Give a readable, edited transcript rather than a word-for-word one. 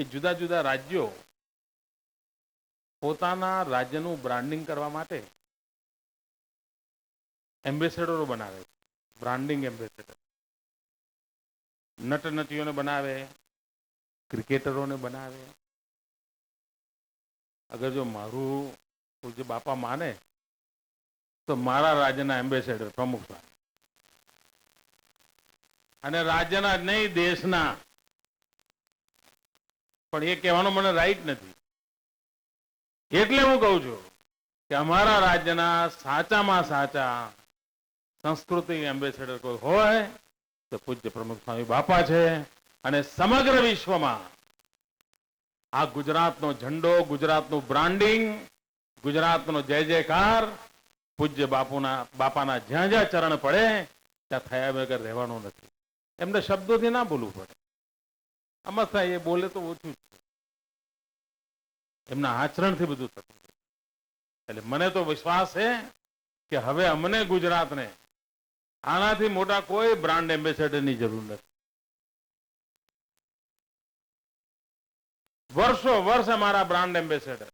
કે જુદા જુદા રાજ્યો પોતાના રાજ્યનું બ્રાન્ડિંગ કરવા માટે એમ્બેસેડરો બનાવે, બ્રાન્ડિંગ એમ્બેસેડર. નટનટીઓને બનાવે, ક્રિકેટરોને બનાવે. અગર જો મારું પૂજ્ય બાપા માને તો મારા રાજ્યના એમ્બેસેડર પ્રમુખ થાય, અને રાજ્યના જ નહીં દેશના. પણ એ કહેવાનો મને રાઈટ નથી. એટલે હું કહું છું કે અમારા રાજ્યના સાચામાં સાચા સાંસ્કૃતિક એમ્બેસેડર કોઈ હોય તો પૂજ્ય પ્રમુખ સ્વામી બાપા છે. અને સમગ્ર વિશ્વમાં આ ગુજરાતનો ઝંડો, ગુજરાતનું બ્રાન્ડિંગ, ગુજરાતનો જય જયકાર પૂજ્ય બાપાના જ્યાં જ્યાં ચરણ પડે ત્યાં થયા વગર રહેવાનું નથી. એમને શબ્દોથી ના બોલવું પડે. અમસ્તા એ બોલે તો ઓછું છે, એમના આચરણથી બધું થતું. એટલે મને તો વિશ્વાસ છે કે હવે અમને ગુજરાતને આનાથી મોટા કોઈ બ્રાન્ડ એમ્બેસેડરની જરૂર નથી. વર્ષો વર્ષ અમારા બ્રાન્ડ એમ્બેસેડર